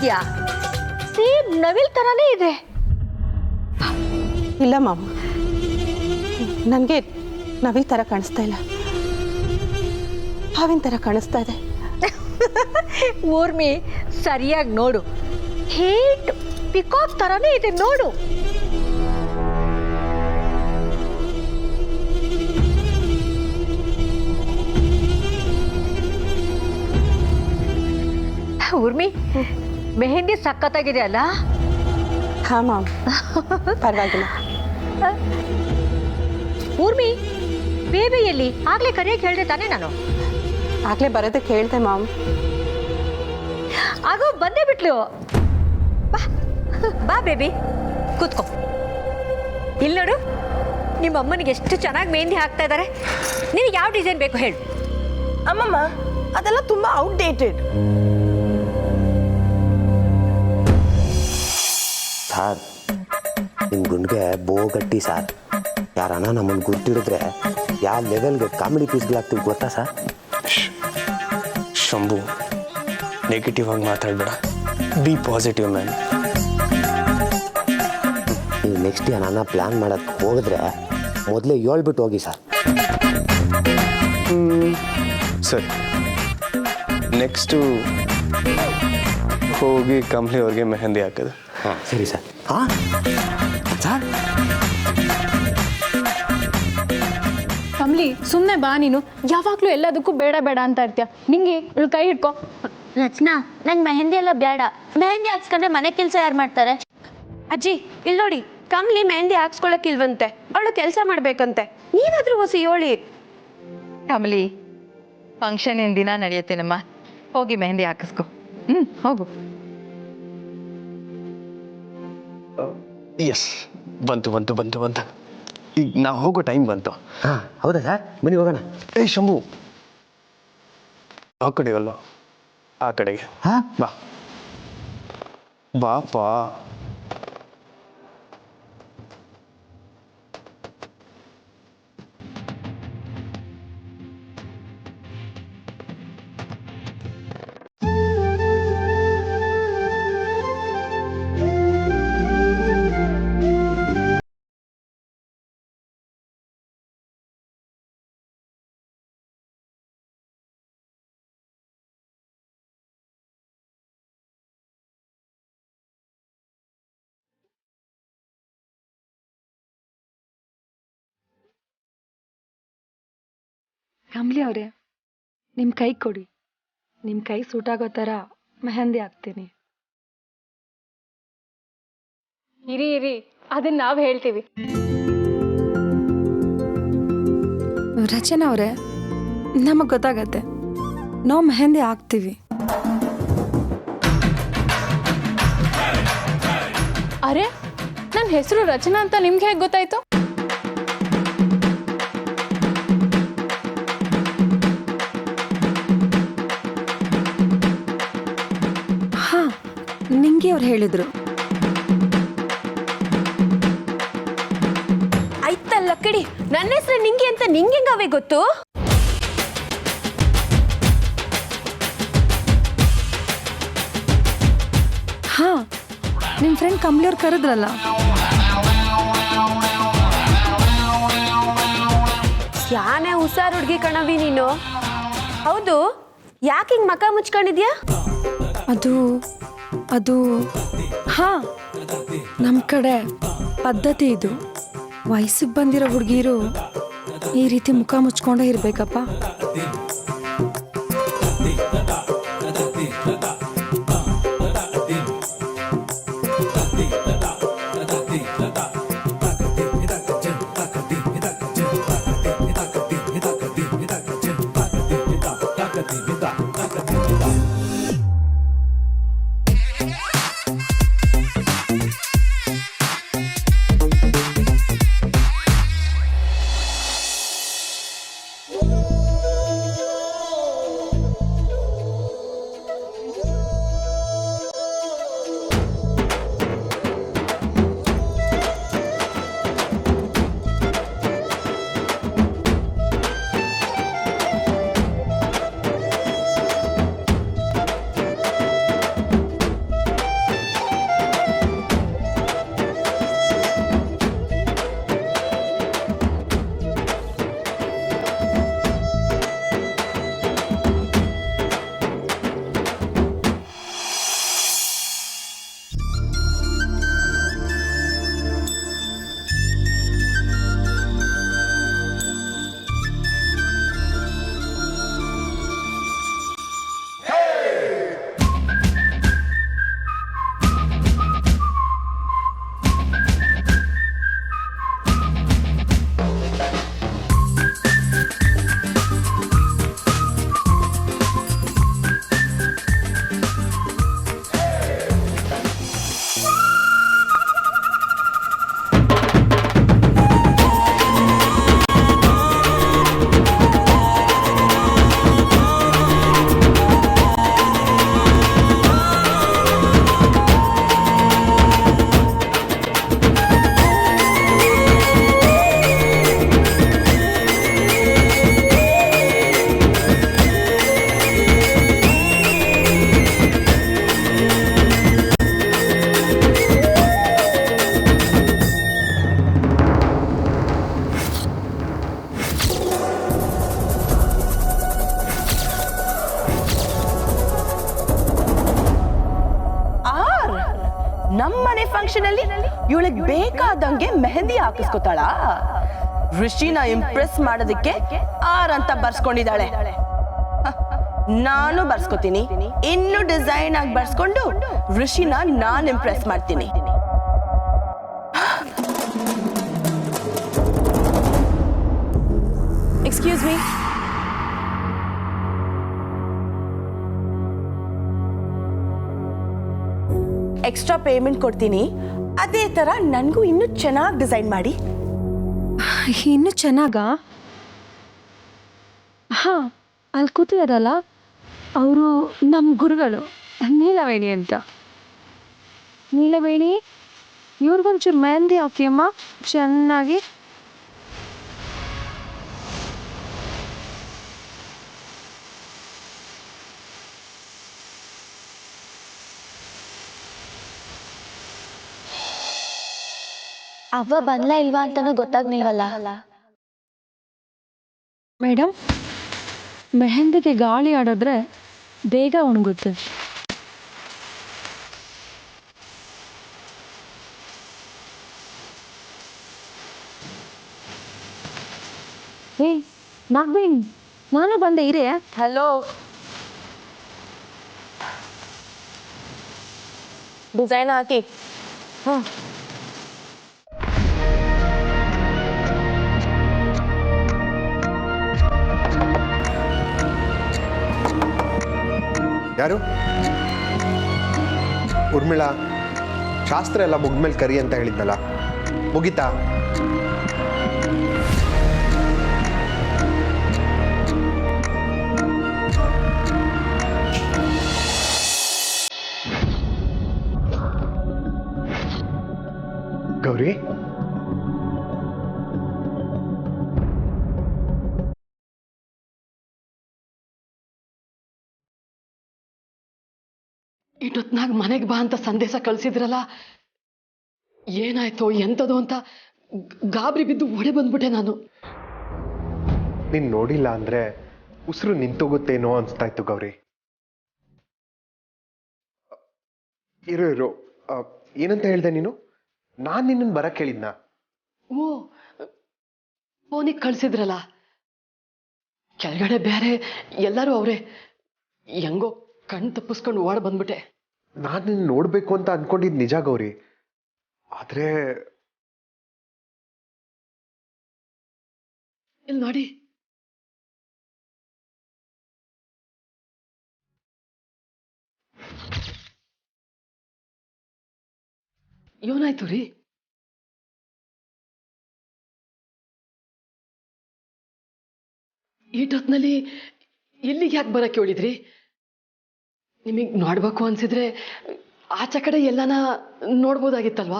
ಇದೆಯಾ? ಸೇಮ್ ನವಿಲ್ ತರಾನೇ ಇದೆ. ಇಲ್ಲ ಮಾಮ್, ನನಗೆ ನವಿಲ್ ಥರ ಕಾಣಿಸ್ತಾ ಇಲ್ಲ, ಹಾವಿನ ಥರ ಕಾಣಿಸ್ತಾ ಇದೆ. ಊರ್ಮಿ ಸರಿಯಾಗಿ ನೋಡು, ಹೇಟ್ ಪಿಕಾಕ್ ತರಾನೇ ಇದೆ ನೋಡು. ಊರ್ಮಿ, ಮೆಹಂದಿ ಸಖತ್ತಾಗಿದೆ ಅಲ್ಲ? ಹಾಂ ಮಾಮ್, ಪರವಾಗಿಲ್ಲ. ಊರ್ಮಿ, ಬೇಬಿ ಎಲ್ಲಿ? ಆಗ್ಲೇ ಕರೆಯಕ್ಕೆ ಹೇಳ್ದೆ ತಾನೇ ನಾನು? ಆಗಲೇ ಬರೋದಕ್ಕೆ ಹೇಳ್ದೆ ಮಾಮ್. ಆಗೋ ಬಂದೇ ಬಿಟ್ಲು. ಬಾ ಬಾ ಬೇಬಿ, ಕೂತ್ಕೋ. ಇಲ್ಲಿ ನೋಡು, ನಿಮ್ಮ ಅಮ್ಮನಿಗೆ ಎಷ್ಟು ಚೆನ್ನಾಗಿ ಮೆಹಂದಿ ಹಾಕ್ತಾ ಇದ್ದಾರೆ. ನಿನಗೆ ಯಾವ ಡಿಸೈನ್ ಬೇಕು ಹೇಳು. ಅಮ್ಮಮ್ಮ, ಅದೆಲ್ಲ ತುಂಬಾ ಔಟ್ಡೇಟೆಡ್. ಸಾರ್, ನಿಮ್ಮ ಗುಂಡಿಗೆ ಬೋಗಟ್ಟಿ ಸಾರ್. ಯಾರನ್ನ ನಮ್ಮನ್ನು ಗುರ್ತಿಡಿದ್ರೆ ಯಾವ ಲೆವೆಲ್ಗೆ ಕಾಮಿಡಿ ಪೀಸ್ಗಳಾಗ್ತೀವಿ ಗೊತ್ತಾ ಸರ್? ಶಂಭು, ನೆಗೆಟಿವ್ ಆಗಿ ಮಾತಾಡಬೇಡ, ಬಿ ಪಾಸಿಟಿವ್ ಮ್ಯಾನ್. ನೀವು ನೆಕ್ಸ್ಟ್ ನಾನು ಪ್ಲ್ಯಾನ್ ಮಾಡೋಕ್ಕೆ ಹೋಗಿದ್ರೆ ಮೊದಲೇ ಹೇಳ್ಬಿಟ್ಟು ಹೋಗಿ ಸರ್. ಸರಿ, ನೆಕ್ಸ್ಟು ಹೋಗಿ ಕಂಪ್ನಿ ಅವ್ರಿಗೆ ಮೆಹಂದಿ ಹಾಕೋದು. ಹಾಂ ಸರಿ ಸರ್. ಹಾಂ ಸರ್, ಕಮ್ಲಿ, ಸುಮ್ಮನೆ ಬಾ. ನೀನು ಯಾವಾಗಲೂ ಎಲ್ಲದಕ್ಕೂ ಬೇಡ ಬೇಡ ಅಂತ ಇರ್ತೀಯ. ನಿಂಗೆ ಇವಳು ಕೈ ಹಿಡ್ಕೊ. ರಚನಾ, ನಂಗೆ ಮೆಹಂದಿ ಎಲ್ಲ ಬೇಡ. ಮೆಹಂದಿ ಹಾಕ್ಸ್ಕೊಂಡ್ರೆ ಮನೆ ಕೆಲಸ ಯಾರು ಮಾಡ್ತಾರೆ? ಅಜ್ಜಿ, ಇಲ್ಲಿ ನೋಡಿ, ಕಮ್ಲಿ ಮೆಹಂದಿ ಹಾಕ್ಸ್ಕೊಳಕ್ಕಿಲ್ವಂತೆ, ಅವಳು ಕೆಲಸ ಮಾಡ್ಬೇಕಂತೆ. ನೀವಾದ್ರೂ ಹೊಸಿ ಹೇಳಿ. ಕಮಲಿ, ಫಂಕ್ಷನ್ ದಿನ ನಡೆಯುತ್ತೇನಮ್ಮ, ಹೋಗಿ ಮೆಹಂದಿ ಹಾಕಿಸ್ಕೊ. ಹೋಗು. ಎಸ್, ಬಂತು ಬಂತು ಬಂತು ಬಂತು. ಈಗ ನಾವು ಹೋಗೋ ಟೈಮ್ ಬಂತು. ಹಾಂ ಹೌದಾ ಸರ್, ಬನ್ನಿ ಹೋಗೋಣ. ಏ ಶಂಭು, ಆ ಕಡೆ ಅಲ್ಲ, ಆ ಕಡೆಗೆ. ಹಾಂ ಬಾ ಬಾಪಾ. ಕಮ್ಲಿ ಅವರೇ, ನಿಮ್ಮ ಕೈ ಕೊಡಿ. ನಿಮ್ಮ ಕೈ ಸೂಟಾಗೋ ಥರ ಮೆಹಂದಿ ಹಾಕ್ತೀನಿ. ಇರಿ ಇರಿ, ಅದನ್ನ ನಾವು ಹೇಳ್ತೀವಿ. ರಚನಾ ಅವರೇ, ನಮಗೆ ಗೊತ್ತಾಗತ್ತೆ, ನಾವು ಮೆಹಂದಿ ಹಾಕ್ತೀವಿ. ಅರೆ, ನನ್ನ ಹೆಸರು ರಚನಾ ಅಂತ ನಿಮ್ಗೆ ಹೇಗೆ ಗೊತ್ತಾಯ್ತು? ಹಾ, ನಿಂಗೆ ಅವ್ರು ಹೇಳಿದ್ರು. ಆಯ್ತಲ್ಲ ಕಡಿ, ನನ್ನ ಹೆಸರು ನಿಂಗೆ ಅಂತ ನಿಂಗೆ ಹೆಂಗವೇ ಗೊತ್ತು? ಹಾ, ನಿಮ್ಮ ಫ್ರೆಂಡ್ ಕಮ್ಲಿ ಅವ್ರು ಕರೆದ್ರಲ್ಲ. ಯಾನೇ ಹುಷಾರ್ ಹುಡ್ಗಿ ಕಣವಿ ನೀನು. ಹೌದು, ಯಾಕೆ ಹಿಂಗ್ ಮಕ ಮುಚ್ಕೊಂಡಿದ್ಯಾ? ಅದು ಹಾ, ನಮ್ಮ ಕಡೆ ಪದ್ಧತಿ ಇದು. ವಯಸ್ಸಿಗೆ ಬಂದಿರೋ ಹುಡುಗಿರು ಈ ರೀತಿ ಮುಖ ಮುಚ್ಕೊಂಡೇ ಇರ್ಬೇಕಪ್ಪ. ಬೇಕಾದಂಗೆ ಮೆಹಂದಿ ಹಾಕಿಸ್ಕೊತಾಳ. ಋಷಿನ ಇಂಪ್ರೆಸ್ ಮಾಡೋದಕ್ಕೆ ಆರ್ ಅಂತ ಬರ್ಸ್ಕೊಂಡಿದ್ದಾಳೆ. ನಾನು ಬರ್ಸ್ಕೊತೀನಿ, ಇನ್ನು ಡಿಸೈನ್ ಆಗಿ ಬರ್ಸ್ಕೊಂಡು ಋಷಿನ ನಾನು ಇಂಪ್ರೆಸ್ ಮಾಡ್ತೀನಿ. Excuse me. ಎಕ್ಸ್ಟ್ರಾ ಪೇಮೆಂಟ್ ಕೊಡ್ತೀನಿ, ಅದೇ ತರ ನನಗೂ ಇನ್ನೂ ಚೆನ್ನಾಗಿ ಡಿಸೈನ್ ಮಾಡಿ. ಇನ್ನು ಚೆನ್ನಾಗಾ? ಹಾಂ, ಅಲ್ಲಿ ಕೂತಿದಾರಲ್ಲ ಅವರು ನಮ್ಮ ಗುರುಗಳು ನೀಲವೇಣಿ ಅಂತ. ನೀಲವೇಣಿ, ಇವ್ರಿಗೊಂಚೂರು ಮೆಹಂದಿ ಹಾಕಿಯಮ್ಮ ಚೆನ್ನಾಗಿ. ಅವ್ವ ಬಂದ್ಲಾ ಇಲ್ವಾ ಅಂತಾನೂ ಗೊತ್ತಾಗ್ನಿಲ್ವಲ್ಲ. ಮೇಡಮ್, ಮೆಹಂದಿಗೆ ಗಾಳಿ ಆಡಿದ್ರೆ ಬೇಗ ಒಣಗುತ್ತೆ. ಏಯ್ ನಾಗವೇಣಿ, ನಾನು ಬಂದೆ ಇರೇ. ಹಲೋ, ಡಿಸೈನ್ ಹಾಕಿ. ಹಾಂ, ಯಾರು? ಉರ್ಮಿಳಾ, ಶಾಸ್ತ್ರ ಎಲ್ಲ ಮುಗ್ದ್ಮೇಲೆ ಕರಿ ಅಂತ ಹೇಳಿದ್ನಲ್ಲ, ಮುಗಿತಾ? ಗೌರಿ, ಇಷ್ಟೊತ್ನಾಗ ಮನೆಗೆ ಬಾ ಅಂತ ಸಂದೇಶ ಕಳಿಸಿದ್ರಲ್ಲ, ಏನಾಯ್ತೋ ಎಂಥದೋ ಅಂತ ಗಾಬರಿ ಬಿದ್ದು ಒಡೆ ಬಂದ್ಬಿಟ್ಟೆ ನಾನು. ನೀನ್ ನೋಡಿಲ್ಲ ಅಂದ್ರೆ ಉಸಿರು ನಿಂತೋಗುತ್ತೇನೋ ಅನ್ಸ್ತಾ ಇತ್ತು ಗೌರಿ. ಇರು, ಏನಂತ ಹೇಳ್ದೆ ನೀನು? ನಾನ್ ನಿನ್ನನ್ ಬರಕ್ ಹೇಳಿದ್ನಾ? ಓ, ಫೋನಿಗೆ ಕಳಿಸಿದ್ರಲ್ಲ, ಕೆಳಗಡೆ ಬೇರೆ ಎಲ್ಲರೂ ಅವರೇ. ಹೆಂಗೋ ಕಣ್ ತಪ್ಪಿಸ್ಕೊಂಡು ಓಡ್ ಬಂದ್ಬಿಟ್ಟೆ. ನಾನ್ ನಿನ್ನ ನೋಡ್ಬೇಕು ಅಂತ ಅನ್ಕೊಂಡಿದ್ ನಿಜ ಗೌರಿ, ಆದ್ರೆ ಇಲ್ಲಿ ನೋಡಿ, ಏನಾಯ್ತು ರೀ? ಈಟೊತ್ನಲ್ಲಿ ಇಲ್ಲಿಗೆ ಯಾಕೆ ಬರಕ್ಕೆ ಹೇಳಿದ್ರಿ? ನಿಮಗೆ ನೋಡ್ಬೇಕು ಅನ್ಸಿದ್ರೆ ಆಚೆ ಕಡೆ ಎಲ್ಲಾನ ನೋಡ್ಬೋದಾಗಿತ್ತಲ್ವಾ?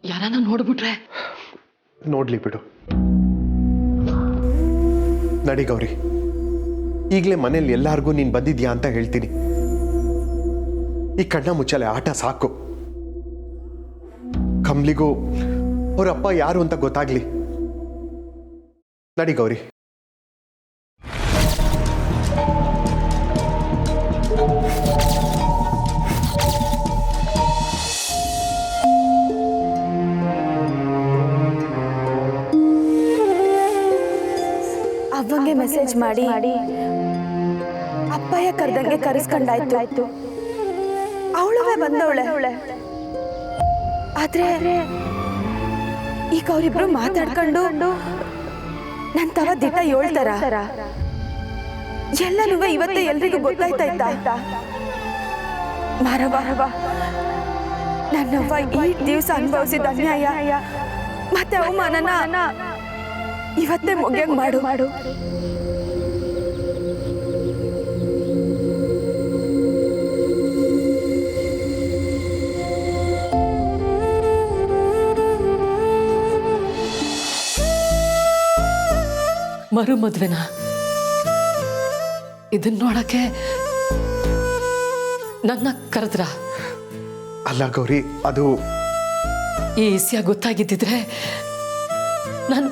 ಯಾರನ್ನ ನೋಡ್ಬಿಟ್ರೆ? ನೋಡ್ಲಿ ಬಿಡು. ನಡಿ ಗೌರಿ, ಈಗಲೇ ಮನೇಲಿ ಎಲ್ಲಾರ್ಗೂ ನೀನ್ ಬಂದಿದ್ಯಾ ಅಂತ ಹೇಳ್ತೀನಿ. ಈ ಕಣ್ಣ ಮುಚ್ಚಲೆ ಆಟ ಸಾಕು. ಕಮ್ಲಿಗೂ ಅವರಪ್ಪ ಯಾರು ಅಂತ ಗೊತ್ತಾಗ್ಲಿ. ನಡಿ ಗೌರಿ. ಅವ್ವಂಗೆ ಮೆಸೇಜ್ ಮಾಡಿ ಅಪ್ಪಯ್ಯ ಕರ್ದಂಗೆ ಕರೆಸ್ಕೊಂಡಾಯ್ತು. ಅವಳುವೆ ಬಂದವಳೆ. ಆದ್ರೆ ಈಗ ಅವರಿಬ್ರು ಮಾತಾಡ್ಕೊಂಡು ನನ್ ತವ ದಿಟ್ಟ ಹೇಳ್ತಾರ. ಎಲ್ಲನೂ ಇವತ್ತೇ ಎಲ್ರಿಗೂ ಗೊತ್ತಾಯ್ತಾ? ಮಾರವ, ನನ್ನವ್ವ ಈ ದಿವಸ ಅನುಭವಿಸಿದ ಅನ್ಯಾಯ ಮತ್ತೆ ಅವಮಾನನ ಇವತ್ತೇ ಮುಗಿಯಂಗ್ ಮಾಡು. ಮರು ಮದ್ವೆನ ಇದನ್ನ ನೋಡಕ್ಕೆ ನನ್ನ ಕರೆದ್ರ? ಅಲ್ಲ ಗೌರಿ, ಅದು ಈ ವಿಷಯ ಗೊತ್ತಾಗಿದ್ದಿದ್ರೆ ನಾನು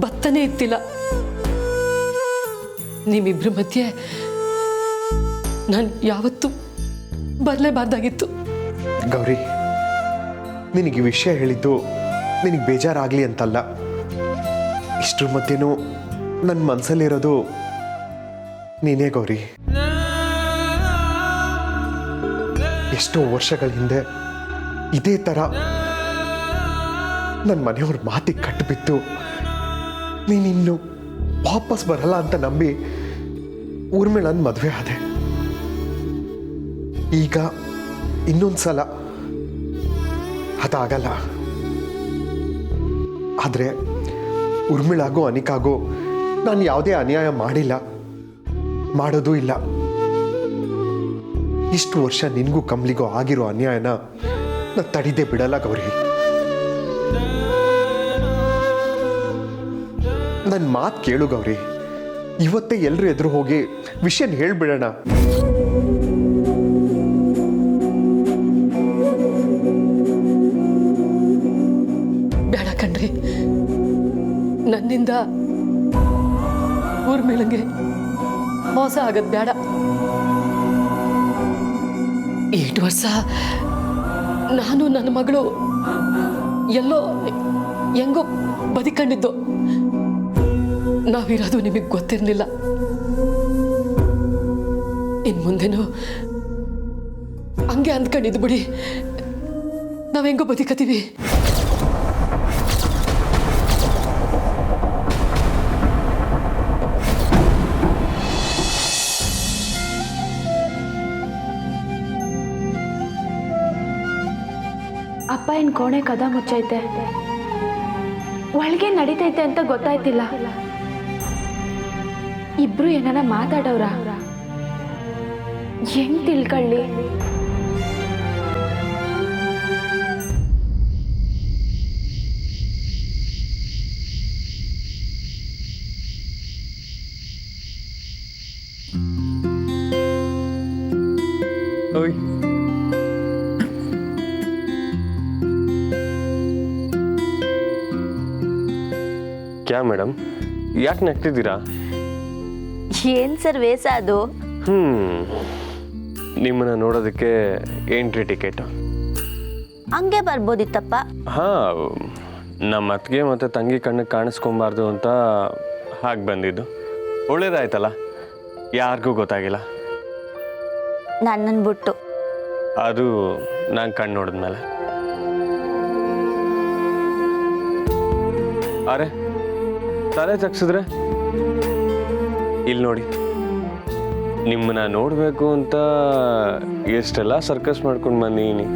ಬತ್ತನೇ ಇತ್ತಿಲ್ಲ. ನಿಮ್ಮಿಬ್ರ ಮಧ್ಯೆ ನಾನು ಯಾವತ್ತೂ ಬರಲೇಬಾರ್ದಾಗಿತ್ತು. ಗೌರಿ, ನಿನಗೆ ಈ ವಿಷಯ ಹೇಳಿದ್ದು ನಿನಗೆ ಬೇಜಾರಾಗಲಿ ಅಂತಲ್ಲ. ಇಷ್ಟ್ರ ಮಧ್ಯೆನೂ ನನ್ನ ಮನಸ್ಸಲ್ಲಿರೋದು ನೀನೇ ಗೌರಿ. ಎಷ್ಟೋ ವರ್ಷಗಳ ಹಿಂದೆ ಇದೇ ಥರ ನನ್ನ ಮನೆಯವ್ರ ಮಾತಿಗೆ ಕಟ್ಟಿಬಿತ್ತು ನೀನಿನ್ನು ವಾಪಸ್ ಬರಲ್ಲ ಅಂತ ನಂಬಿ ಊರ್ಮಿಳನ್ ಮದುವೆ ಆದೆ. ಈಗ ಇನ್ನೊಂದ್ಸಲ ಅದಾಗಲ್ಲ. ಆದರೆ ಊರ್ಮಿಳಾಗೋ ಅನಿಕಾಗೋ ನಾನು ಯಾವುದೇ ಅನ್ಯಾಯ ಮಾಡಿಲ್ಲ, ಮಾಡೋದೂ ಇಲ್ಲ. ಇಷ್ಟು ವರ್ಷ ನಿನಗೂ ಕಮಲಿಗೂ ಆಗಿರೋ ಅನ್ಯಾಯನ ನಾನು ತಡಿದೇ ಬಿಡಲ್ಲ ಗೌರಿ. ನನ್ನ ಮಾತು ಕೇಳು ಗೌರಿ. ಇವತ್ತೇ ಎಲ್ಲರೂ ಎದುರು ಹೋಗಿ ವಿಷಯನ ಹೇಳ್ಬಿಡೋಣ. ಬೇಡ ಕಣ್ರಿ, ನನ್ನಿಂದ ಊರ್ಮಿಳಂಗೆ ಮೋಸ ಆಗದ್ ಬೇಡ. 8 ವರ್ಷ ನಾನು ನನ್ನ ಮಗಳು ಎಲ್ಲೋ ಹೆಂಗೋ ಬದುಕೊಂಡಿದ್ದು, ನಾವಿರೋದು ನಿಮಗೆ ಗೊತ್ತಿರಲಿಲ್ಲ. ಇನ್ನು ಮುಂದೆನೂ ಹಂಗೆ ಅಂದ್ಕೊಂಡಿದ್ದು ಬಿಡಿ, ನಾವೆಂಗೋ ಬದುಕತೀವಿ. ಅಪ್ಪ ಏನು ಕೋಣೆ ಕದ ಮುಚ್ಚೈತೆ, ಒಳಗೆ ನಡೀತೈತೆ ಅಂತ ಗೊತ್ತಾಯ್ತಿಲ್ಲ. ಇಬ್ರು ಏನಾರ ಮಾತಾಡೋರ, ಹೆಂಗ್ ತಿಳ್ಕೊಳ್ಳಿ? ಕ್ಯಾ ಮೇಡಮ್, ಯಾಕೆ ನಗ್ತಿದ್ದೀರಾ? ಏನ್ ಸರ್ ವೇಷ ಅದು? ನಿಮ್ಮನ್ನ ನೋಡೋದಕ್ಕೆ ಎಂಟ್ರಿ ಟಿಕೆಟ್. ಹಂಗೆ ಬರ್ಬೋದಿತ್ತಪ್ಪ. ಹಾಂ, ನಮ್ಮ ಅತ್ತಿಗೆ ಮತ್ತು ತಂಗಿ ಕಣ್ಣಿಗೆ ಕಾಣಿಸ್ಕೊಬಾರ್ದು ಅಂತ ಹಾಗೆ ಬಂದಿದ್ದು. ಒಳ್ಳೇದಾಯ್ತಲ್ಲ, ಯಾರಿಗೂ ಗೊತ್ತಾಗಿಲ್ಲ. ನನ್ನನ್ನು ಬಿಟ್ಟು. ಅದು ನಾನು ಕಣ್ಣು ನೋಡಿದ್ಮೇಲೆ. ಅರೆ, ತಲೆ ಚಗ್ಸಿದ್ರೆ ಇಲ್ಲಿ ನೋಡಿ, ನಿಮ್ಮನ್ನ ನೋಡಬೇಕು ಅಂತ ಎಷ್ಟೆಲ್ಲ ಸರ್ಕಸ್ ಮಾಡ್ಕೊಂಡು ಬಂದೀನಿ.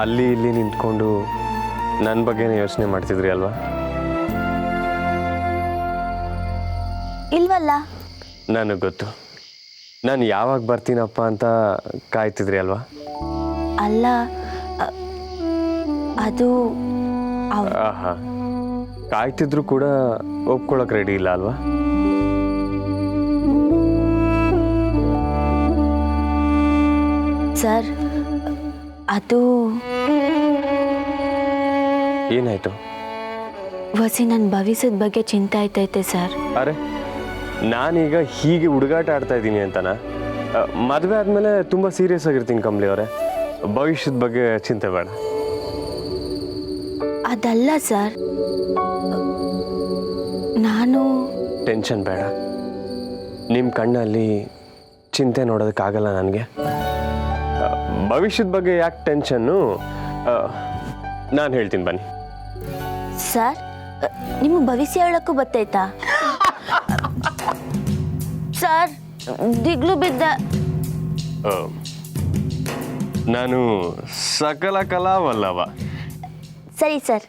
ಅಲ್ಲಿ ಇಲ್ಲಿ ನಿಂತ್ಕೊಂಡು ನನ್ನ ಬಗ್ಗೆನೇ ಯೋಚನೆ ಮಾಡ್ತಿದ್ರಿ ಅಲ್ವಾ? ಇಲ್ವಲ್ಲ. ನನಗೆ ಗೊತ್ತು, ನಾನು ಯಾವಾಗ ಬರ್ತೀನಪ್ಪ ಅಂತ ಕಾಯ್ತಿದ್ರಿ ಅಲ್ವಾ? ಅಲ್ಲ, ಅದು ಆಹಾ, ಕಾಯ್ತಿದ್ರು ಕೂಡ ಒಪ್ಕೊಳಕ್ ರೆಡಿ ಇಲ್ಲ ಅಲ್ವಾ? ಸರ್, ಅದು ಏನಾಯ್ತು? ವಸಿ ನನ್ನ ಭವಿಷ್ಯದ ಬಗ್ಗೆ ಚಿಂತೆ ಆಯ್ತೈತೆ ಸರ್. ಅರೆ, ನಾನೀಗ ಹೀಗೆ ಹುಡುಗಾಟ ಆಡ್ತಾ ಇದ್ದೀನಿ ಅಂತನಾ? ಮದುವೆ ಆದಮೇಲೆ ತುಂಬ ಸೀರಿಯಸ್ ಆಗಿರ್ತೀನಿ ಕಮಲಿ ಅವರೇ. ಭವಿಷ್ಯದ ಬಗ್ಗೆ ಚಿಂತೆ ಬೇಡ. ಅದಲ್ಲ ಸರ್, ನಾನು ಟೆನ್ಷನ್ ಬೇಡ. ನಿಮ್ಮ ಕಣ್ಣಲ್ಲಿ ಚಿಂತೆ ನೋಡೋದಕ್ಕಾಗಲ್ಲ ನನಗೆ. ಭವಿಷ್ಯದ ಬಗ್ಗೆ ಯಾಕೆ ಟೆನ್ಷನ್ನು? ನಾನು ಹೇಳ್ತೀನಿ ಬನ್ನಿ. ಸರ್, ನಿಮಗೆ ಭವಿಷ್ಯ ಹೇಳಕ್ಕೂ ಬತ್ತೈತಾ? ಸರ್, ದಿಗ್ಲು ಬಿದ್ದ. ನಾನು ಸಕಲ ಕಲಾವಲ್ಲವ. ಸರಿ ಸರ್,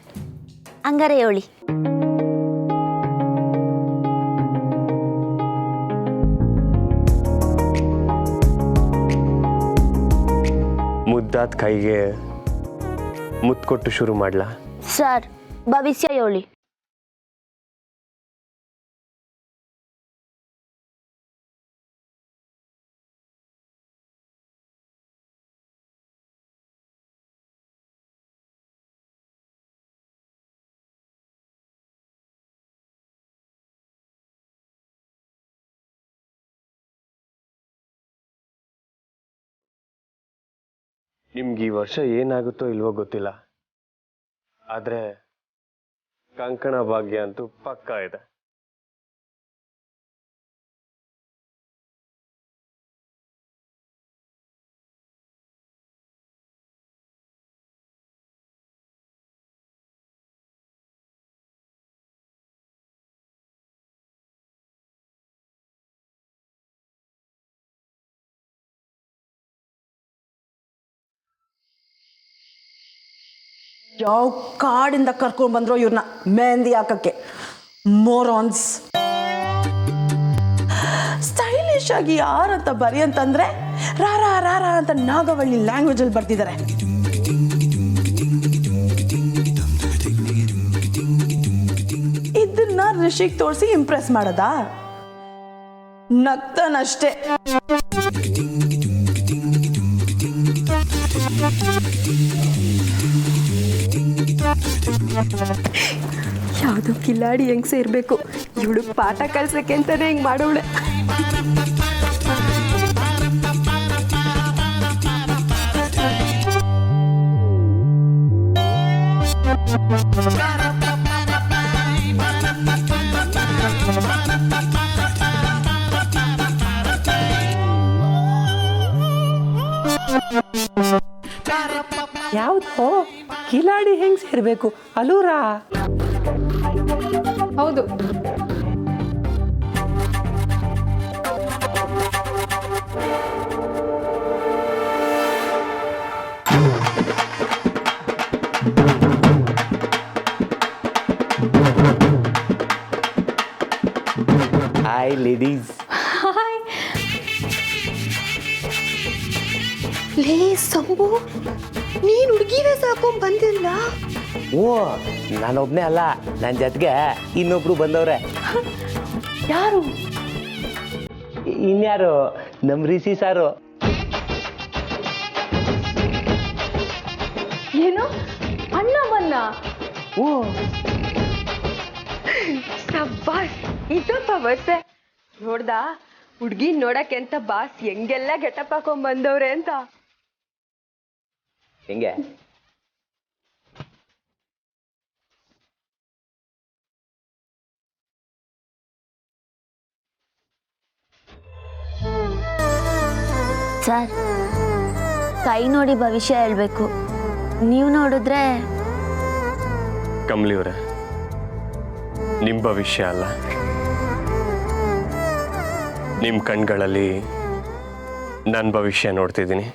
ಹಂಗಾರೆ ಹೇಳಿ. ಮುದ್ದಾದ ಕೈಗೆ ಮುತ್ತು ಕೊಟ್ಟು ಶುರು ಮಾಡ್ಲಾ? ಸರ್, ಭವಿಷ್ಯ ಹೇಳಿ. ನಿಮ್ಗೆ ಈ ವರ್ಷ ಏನಾಗುತ್ತೋ ಇಲ್ವೋ ಗೊತ್ತಿಲ್ಲ, ಆದರೆ ಕಂಕಣ ಭಾಗ್ಯ ಅಂತೂ ಪಕ್ಕಾ ಇದೆ. ಯಾವ ಕಾಡಿಂದ ಕರ್ಕೊಂಡು ಬಂದ್ರು ಇವ್ರನ್ನ ಮೆಹಂದಿ ಹಾಕಕ್ಕೆ. ಮೋರಾನ್ಸ್. ಸ್ಟೈಲಿಶ್ ಆಗಿ ಯಾರಂತ ಬರಿ ಅಂತಂದ್ರೆ ರಾರ ರಾರ ಅಂತ ನಾಗವಳ್ಳಿ ಲ್ಯಾಂಗ್ವೇಜ್ ಅಲ್ಲಿ ಬರ್ತಿದ್ದಾರೆ. ಇದನ್ನ ರಿಷಿಗೆ ತೋರಿಸಿ ಇಂಪ್ರೆಸ್ ಮಾಡದಾ? ನಗ್ತಾನಷ್ಟೇ. ಯಾವುದೋ ಕಿಲಾಡಿ ಹೆಂಗ್ ಸೇರ್ಬೇಕು, ಇವಳು ಪಾಠ ಕಲ್ಸಕ್ಕೆ ಅಂತಾನೆ ಹಿಂಗ್ ಮಾಡೋಳೆ. ಯಾವ್ದು ಕಿಲಾಡಿ ಹೆಂಗ್ ಸೇರ್ಬೇಕು? ಅಲೂರಾ? ಹೌದು. Hi ladies. ಲೇ ಸಂಭು, ನೀನ್ ಹುಡುಗಿ ವೇಷ ಹಾಕೊಂಡ್ ಬಂದಿಲ್ಲ? ಓ, ನಾನೊಬ್ನೇ ಅಲ್ಲ, ನನ್ನ ಜೊತೆಗೆ ಇನ್ನೊಬ್ರು ಬಂದವ್ರೆ. ಯಾರು? ಇನ್ಯಾರು? ನಮ್ ರಿಷಿ ಸಾರು. ಏನು ಅಣ್ಣ ಬನ್ನ? ಓ, ಸಬ್ಬಾಸ್, ಇದಪ್ಪ ಬರ್ಸೆ. ನೋಡ್ದ ಹುಡ್ಗಿ ನೋಡಕ್ಕೆ ಅಂತ ಬಾಸ್ ಹೆಂಗೆಲ್ಲ ಗೆಟಪ್ ಹಾಕೊಂಡ್ ಬಂದವ್ರೆ ಅಂತ. ಹೆಂಗೆ? ಸರ್, ಕೈ ನೋಡಿ ಭವಿಷ್ಯ ಹೇಳ್ಬೇಕು. ನೀವು ನೋಡಿದ್ರೆ ಕಮಲಿ ಅವರೇ, ನಿಮ್ಮ ಭವಿಷ್ಯ ಅಲ್ಲ, ನಿಮ್ಮ ಕಣ್ಗಳಲ್ಲಿ ನನ್ನ ಭವಿಷ್ಯ ನೋಡ್ತಿದ್ದೀನಿ.